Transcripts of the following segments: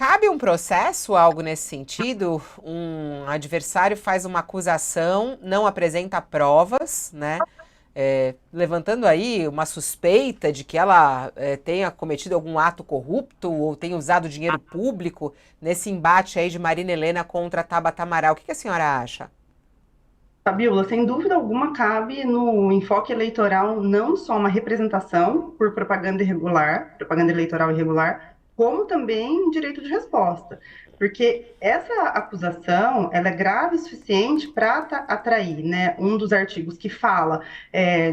cabe um processo, algo nesse sentido? Um adversário faz uma acusação, não apresenta provas, né? Levantando aí uma suspeita de que ela tenha cometido algum ato corrupto ou tenha usado dinheiro público nesse embate aí de Marina Helena contra Tabata Amaral. O que a senhora acha? Fabiola, sem dúvida alguma, cabe no enfoque eleitoral não só uma representação por propaganda irregular, propaganda eleitoral irregular, como também direito de resposta. Porque essa acusação, ela é grave o suficiente para atrair, né, um dos artigos que fala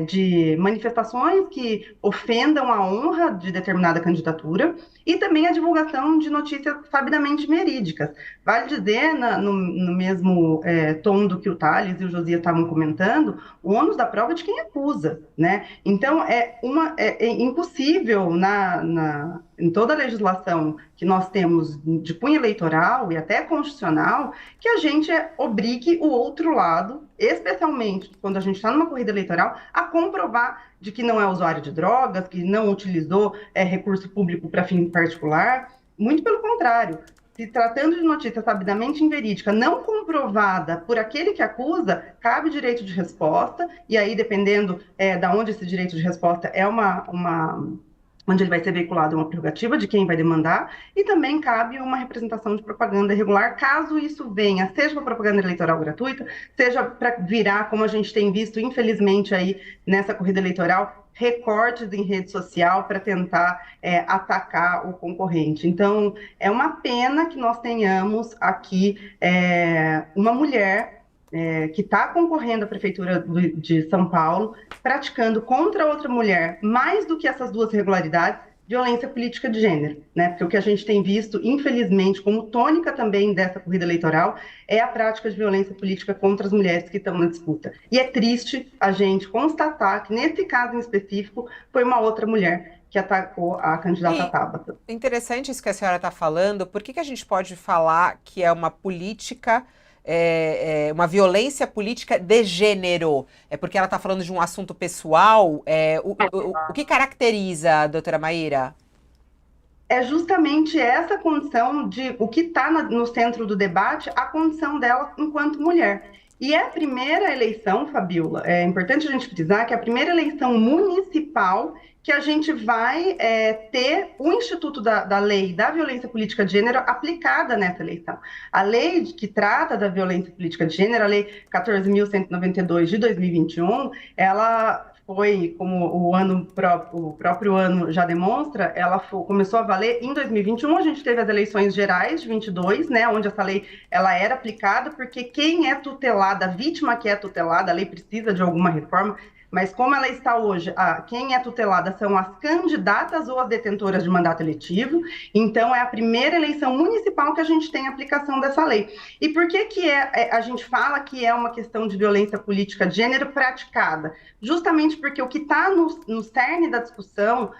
de manifestações que ofendam a honra de determinada candidatura e também a divulgação de notícias sabidamente verídicas. Vale dizer, no mesmo tom do que o Thales e o Josias estavam comentando, o ônus da prova é de quem acusa, né? Então, é impossível em toda a legislação que nós temos de cunho eleitoral e até constitucional que a gente obrigue o outro lado, especialmente quando a gente está numa corrida eleitoral, a comprovar de que não é usuário de drogas, que não utilizou recurso público para fim particular. Muito pelo contrário, se tratando de notícia sabidamente inverídica, não comprovada por aquele que acusa, cabe direito de resposta, e aí, dependendo da onde esse direito de resposta é onde ele vai ser veiculado uma prerrogativa de quem vai demandar, e também cabe uma representação de propaganda irregular, caso isso venha, seja para propaganda eleitoral gratuita, seja para virar, como a gente tem visto, infelizmente, aí nessa corrida eleitoral, recortes em rede social para tentar atacar o concorrente. Então, é uma pena que nós tenhamos aqui uma mulher que está concorrendo à Prefeitura de São Paulo, praticando contra outra mulher, mais do que essas duas irregularidades, violência política de gênero, né? Porque o que a gente tem visto, infelizmente, como tônica também dessa corrida eleitoral, é a prática de violência política contra as mulheres que estão na disputa. E é triste a gente constatar que, nesse caso em específico, foi uma outra mulher que atacou a candidata E Tabata. interessante isso que a senhora está falando. Por que a gente pode falar que é uma política, uma violência política de gênero? É porque ela está falando de um assunto pessoal? O que caracteriza, doutora Maíra? É justamente essa condição de o que está no centro do debate, a condição dela enquanto mulher. E é a primeira eleição, Fabiola, é importante a gente frisar que é a primeira eleição municipal que a gente vai ter o Instituto da Lei da Violência Política de Gênero aplicada nessa eleição. A lei que trata da violência política de gênero, a Lei 14.192 de 2021, ela foi, como o próprio ano já demonstra, ela começou a valer em 2021. A gente teve as eleições gerais de 22, né, onde essa lei ela era aplicada, porque quem é tutelada, a vítima que é tutelada, a lei precisa de alguma reforma, mas como ela está hoje, quem é tutelada são as candidatas ou as detentoras de mandato eletivo, então é a primeira eleição municipal que a gente tem a aplicação dessa lei. E por que a gente fala que é uma questão de violência política de gênero praticada? Justamente porque o que está no cerne da discussão,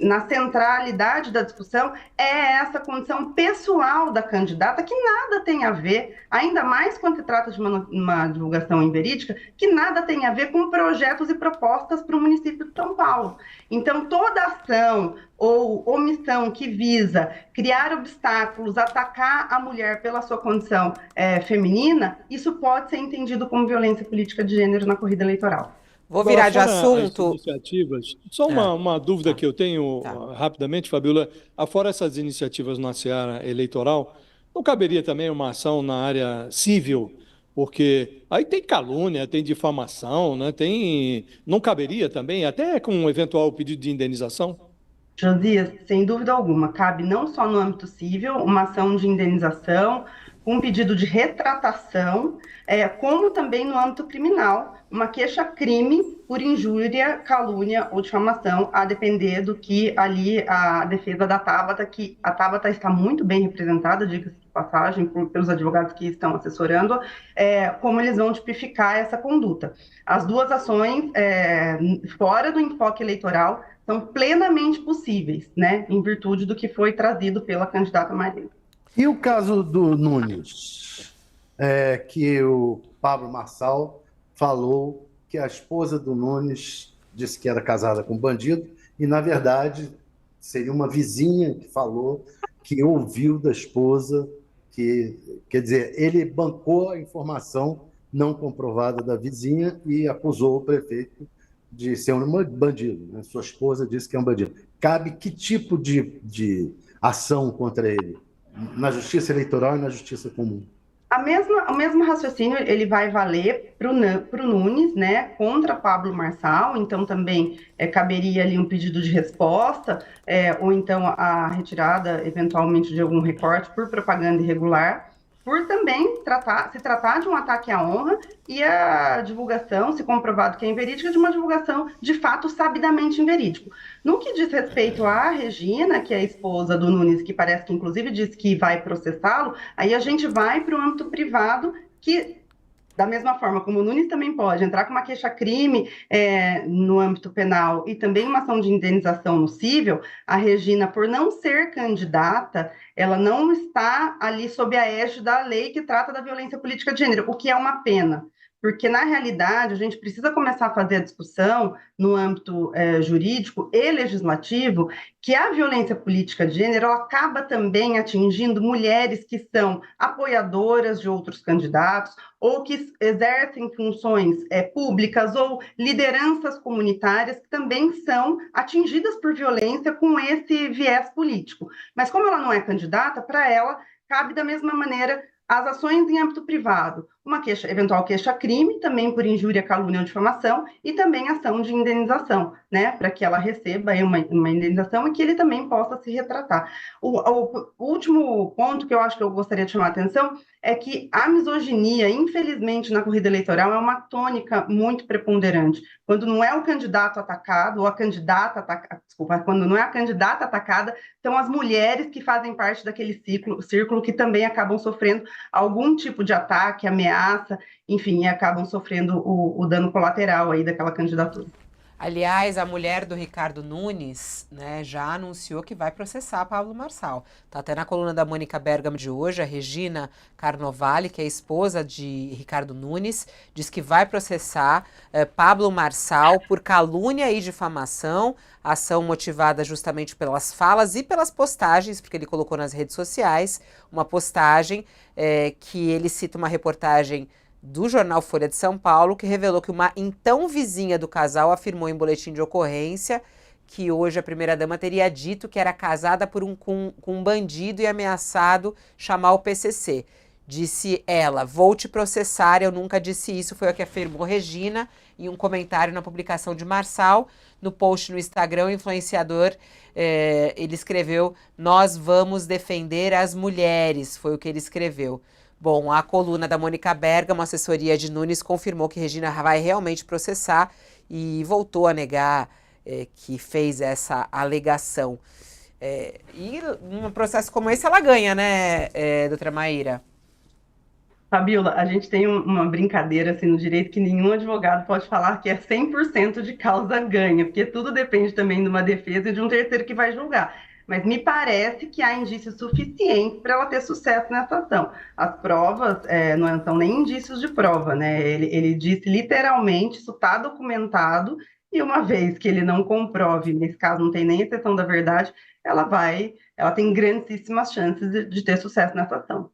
na centralidade da discussão, é essa condição pessoal da candidata, que nada tem a ver, ainda mais quando se trata de uma divulgação inverídica, que nada tem a ver com projetos e propostas para o município de São Paulo. Então, toda ação ou omissão que visa criar obstáculos, atacar a mulher pela sua condição feminina, isso pode ser entendido como violência política de gênero na corrida eleitoral. Vou Agora, virar de fora as assunto. iniciativas, só Ah, uma dúvida tá, que eu tenho tá. rapidamente, Fabiola, afora essas iniciativas na seara eleitoral, não caberia também uma ação na área civil? Porque aí tem calúnia, tem difamação, né? Não caberia também, até com um eventual pedido de indenização? Josias, sem dúvida alguma, cabe não só no âmbito civil uma ação de indenização, um pedido de retratação, como também no âmbito criminal, uma queixa-crime por injúria, calúnia ou difamação, a depender do que ali a defesa da Tabata, que a Tabata está muito bem representada, diga-se de passagem, pelos advogados que estão assessorando, como eles vão tipificar essa conduta. As duas ações, fora do enfoque eleitoral, são plenamente possíveis, né, em virtude do que foi trazido pela candidata Marina. E o caso do Nunes, que o Pablo Marçal falou que a esposa do Nunes disse que era casada com um bandido e, na verdade, seria uma vizinha que falou que ouviu da esposa, que, quer dizer, ele bancou a informação não comprovada da vizinha e acusou o prefeito de ser um bandido, né? Sua esposa disse que é um bandido. Cabe que tipo de ação contra ele? Na justiça eleitoral e na justiça comum? O mesmo raciocínio ele vai valer para o Nunes, né, contra Pablo Marçal, então também caberia ali um pedido de resposta, ou então a retirada, eventualmente, de algum recorte por propaganda irregular, por também se tratar de um ataque à honra e a divulgação, se comprovado que é inverídica, de uma divulgação de fato sabidamente inverídico. No que diz respeito à Regina, que é a esposa do Nunes, que parece que inclusive diz que vai processá-lo, aí a gente vai para o âmbito privado, que, da mesma forma como o Nunes também pode entrar com uma queixa-crime no âmbito penal e também uma ação de indenização no cível, a Regina, por não ser candidata, ela não está ali sob a égide da lei que trata da violência política de gênero, o que é uma pena. Porque, na realidade, a gente precisa começar a fazer a discussão no âmbito jurídico e legislativo que a violência política de gênero acaba também atingindo mulheres que são apoiadoras de outros candidatos ou que exercem funções públicas ou lideranças comunitárias que também são atingidas por violência com esse viés político. Mas como ela não é candidata, para ela cabe da mesma maneira as ações em âmbito privado, uma eventual queixa-crime, também por injúria, calúnia ou difamação, e também ação de indenização, né, para que ela receba aí uma indenização e que ele também possa se retratar. O último ponto que eu acho que eu gostaria de chamar a atenção é que a misoginia, infelizmente, na corrida eleitoral é uma tônica muito preponderante. Quando não é o candidato atacado, ou a candidata atacada, desculpa, quando não é a candidata atacada, são as mulheres que fazem parte daquele círculo que também acabam sofrendo algum tipo de ataque, ameaça, enfim, e acabam sofrendo o dano colateral aí daquela candidatura. Aliás, a mulher do Ricardo Nunes, né, já anunciou que vai processar Pablo Marçal. Tá até na coluna da Mônica Bergamo de hoje, a Regina Carnovale, que é esposa de Ricardo Nunes, diz que vai processar Pablo Marçal por calúnia e difamação, ação motivada justamente pelas falas e pelas postagens, porque ele colocou nas redes sociais uma postagem que ele cita uma reportagem do jornal Folha de São Paulo, que revelou que uma então vizinha do casal afirmou em boletim de ocorrência que hoje a primeira-dama teria dito que era casada com um bandido e ameaçado chamar o PCC. Disse ela, vou te processar, eu nunca disse isso, foi o que afirmou Regina em um comentário na publicação de Marçal. No post no Instagram, o influenciador, ele escreveu, nós vamos defender as mulheres, foi o que ele escreveu. Bom, a coluna da Mônica Bergamo, assessoria de Nunes, confirmou que Regina vai realmente processar e voltou a negar que fez essa alegação. E num processo como esse ela ganha, né, doutora Maíra? Fabiola, a gente tem uma brincadeira assim no direito que nenhum advogado pode falar que é 100% de causa ganha, porque tudo depende também de uma defesa e de um terceiro que vai julgar. Mas me parece que há indícios suficientes para ela ter sucesso nessa ação. As provas não são nem indícios de prova, né? Ele disse literalmente, isso está documentado, e uma vez que ele não comprove, nesse caso não tem nem exceção da verdade, ela tem grandíssimas chances de ter sucesso nessa ação.